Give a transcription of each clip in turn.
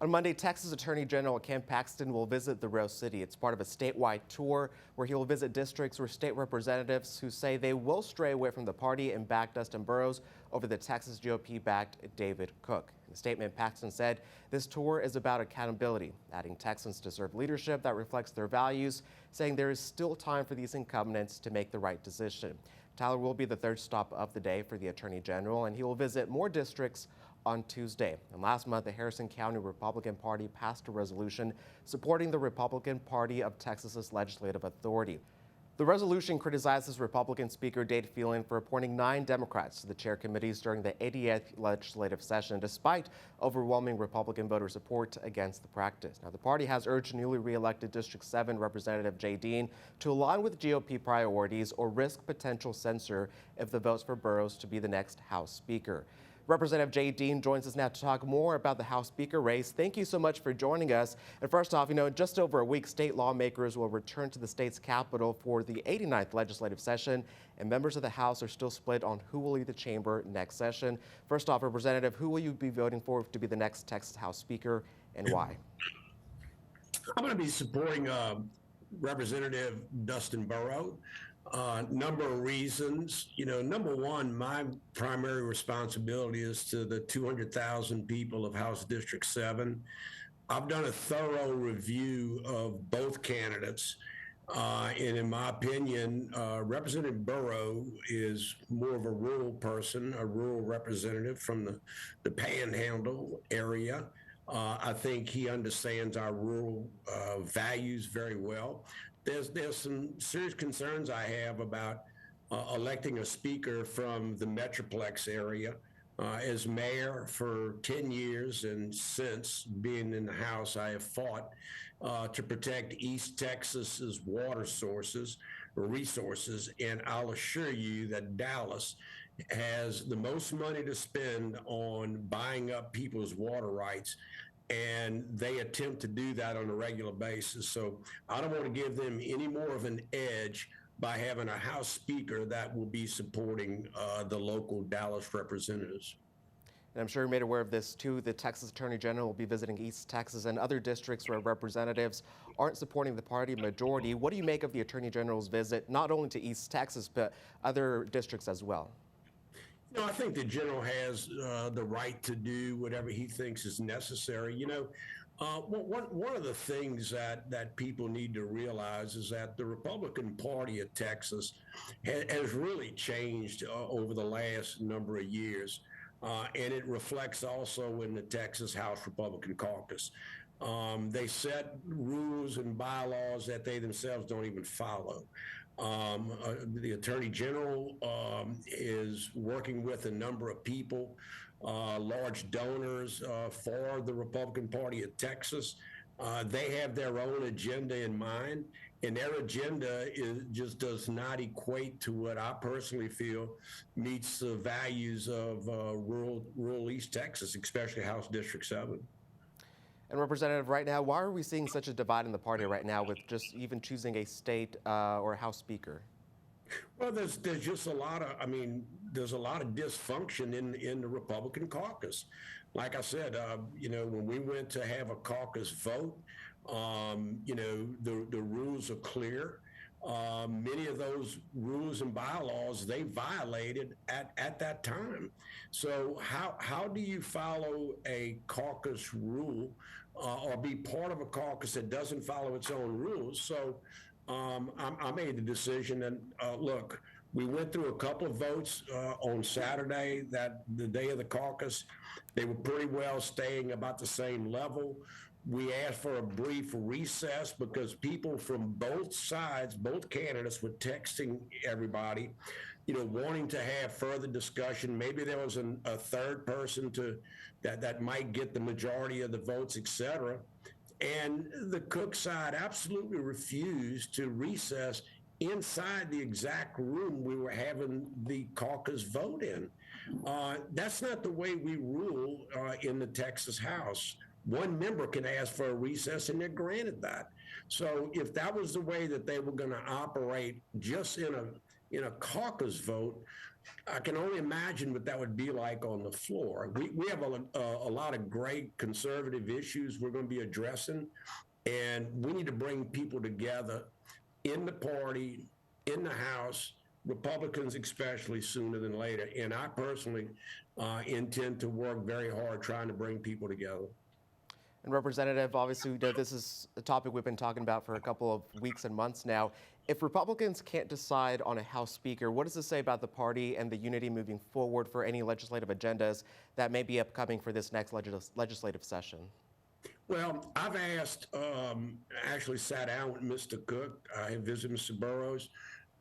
On Monday, Texas Attorney General Ken Paxton will visit the Rose City. It's part of a statewide tour where he will visit districts where state representatives who say they will stray away from the party and back Dustin Burrows over the Texas GOP-backed David Cook. In a statement, Paxton said this tour is about accountability, adding Texans deserve leadership that reflects their values, saying there is still time for these incumbents to make the right decision. Tyler will be the third stop of the day for the Attorney General, and he will visit more districts on Tuesday. And last month, the Harrison County Republican Party passed a resolution supporting the Republican Party of Texas's legislative authority. The resolution criticizes Republican Speaker Dade Phelan for appointing 9 Democrats to the chair committees during the 80th legislative session, despite overwhelming Republican voter support against the practice. Now, the party has urged newly re-elected District 7 Representative Jay Dean to align with GOP priorities or risk potential censure if the votes for Burrows to be the next House Speaker. Representative Jay Dean joins us now to talk more about the House Speaker race. Thank you so much for joining us. And first off, in just over a week, state lawmakers will return to the state's capital for the 89th legislative session, and members of the House are still split on who will lead the chamber next session. First off, Representative, who will you be voting for to be the next Texas House Speaker, and why? I'm going to be supporting Representative Dustin Burrows. Number of reasons. Number one, my primary responsibility is to the 200,000 people of House District 7. I've done a thorough review of both candidates. And in my opinion, Representative Burrows is more of a rural person, a rural representative from the Panhandle area. I think he understands our rural values very well. There's some serious concerns I have about electing a speaker from the Metroplex area. As mayor for 10 years and since being in the House, I have fought to protect East Texas's water sources or resources, and I'll assure you that Dallas has the most money to spend on buying up people's water rights, and they attempt to do that on a regular basis. So I don't want to give them any more of an edge by having a House Speaker that will be supporting the local Dallas representatives. And I'm sure you're made aware of this too. The Texas Attorney General will be visiting East Texas and other districts where representatives aren't supporting the party majority. What do you make of the Attorney General's visit, not only to East Texas, but other districts as well? I think the general has the right to do whatever he thinks is necessary. One of the things that people need to realize is that the Republican Party of Texas has really changed over the last number of years, and it reflects also in the Texas House Republican Caucus. They set rules and bylaws that they themselves don't even follow. The Attorney General is working with a number of people, large donors for the Republican Party of Texas. They have their own agenda in mind, and their agenda just does not equate to what I personally feel meets the values of rural East Texas, especially House District 7. And Representative, right now, why are we seeing such a divide in the party right now with just even choosing a state or a House Speaker? Well, there's just a lot of, there's a lot of dysfunction in the Republican caucus. Like I said, when we went to have a caucus vote, the rules are clear. Many of those rules and bylaws they violated at that time. So how do you follow a caucus rule or be part of a caucus that doesn't follow its own rules? So I made the decision, and look, we went through a couple of votes on Saturday, that the day of the caucus. They were pretty well staying about the same level. We asked for a brief recess because people from both sides, both candidates, were texting everybody, wanting to have further discussion. Maybe there was a third person that might get the majority of the votes, et cetera. And the Cook side absolutely refused to recess inside the exact room we were having the caucus vote in. That's not the way we rule in the Texas House. One member can ask for a recess and they're granted that. So if that was the way that they were going to operate just in a caucus vote, I can only imagine what that would be like on the floor. We have a lot of great conservative issues we're going to be addressing, and we need to bring people together in the party, in the House, Republicans especially, sooner than later. And I personally intend to work very hard trying to bring people together. And Representative, obviously, we know this is a topic we've been talking about for a couple of weeks and months now. If Republicans can't decide on a House Speaker, what does this say about the party and the unity moving forward for any legislative agendas that may be upcoming for this next legislative session? Well, I've asked, actually sat down with Mr. Cook. I have visited Mr. Burrows.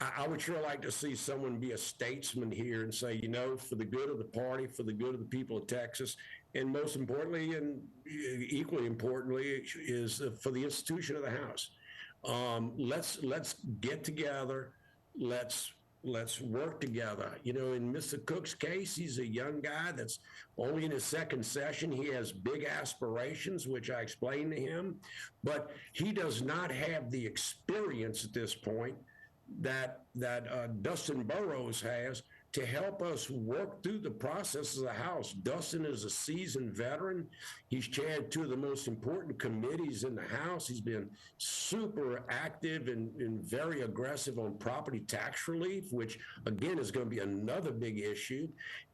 I would sure like to see someone be a statesman here and say, you know, for the good of the party, for the good of the people of Texas, and most importantly, and equally importantly, is for the institution of the House. Let's get together. Let's work together. You know, in Mr. Cook's case, he's a young guy that's only in his second session. He has big aspirations, which I explained to him, but he does not have the experience at this point that Dustin Burrows has to help us work through the process of the House. Dustin is a seasoned veteran. He's chaired two of the most important committees in the House. He's been super active and very aggressive on property tax relief, which again is going to be another big issue.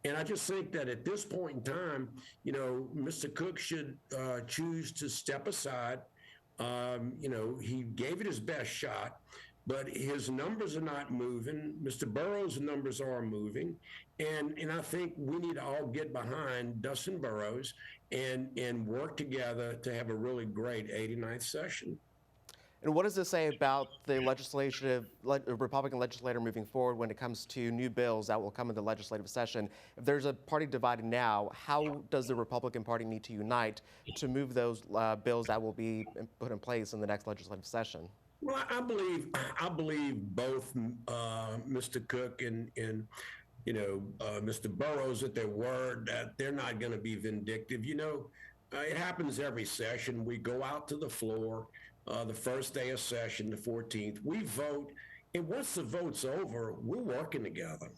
And I just think that at this point in time, you know, Mr. Cook should choose to step aside. You know, he gave it his best shot, but his numbers are not moving. Mr. Burrows' numbers are moving. And I think we need to all get behind Dustin Burrows and work together to have a really great 89th session. And what does this say about the Republican legislator moving forward when it comes to new bills that will come in the legislative session? If there's a party divided now, how does the Republican Party need to unite to move those bills that will be put in place in the next legislative session? Well, I believe both Mr. Cook and Mr. Burrows at their word that they're not going to be vindictive. You know, it happens every session. We go out to the floor the first day of session, the 14th. We vote. And once the vote's over, we're working together.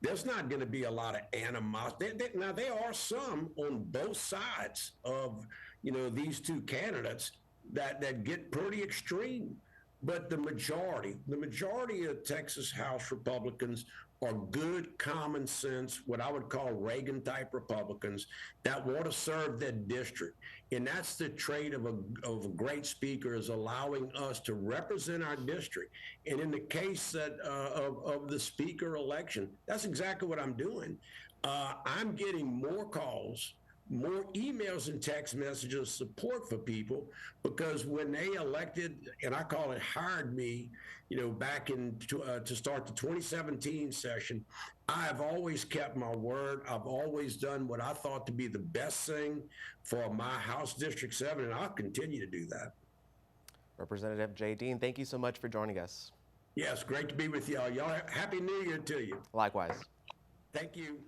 There's not going to be a lot of animosity. Now, there are some on both sides of, you know, these two candidates that get pretty extreme. But the majority of Texas House Republicans are good, common sense, what I would call Reagan-type Republicans that want to serve their district. And that's the trait of a great speaker, is allowing us to represent our district. And in the case of the speaker election, that's exactly what I'm doing. I'm getting more calls, more emails and text messages of support for people, because when they elected, and I call it hired me, you know, back in to start the 2017 session, I have always kept my word. I've always done what I thought to be the best thing for my House District 7, and I'll continue to do that. Representative Jay Dean, thank you so much for joining us. Yes, great to be with y'all. Y'all, Happy New Year to you. Likewise. Thank you.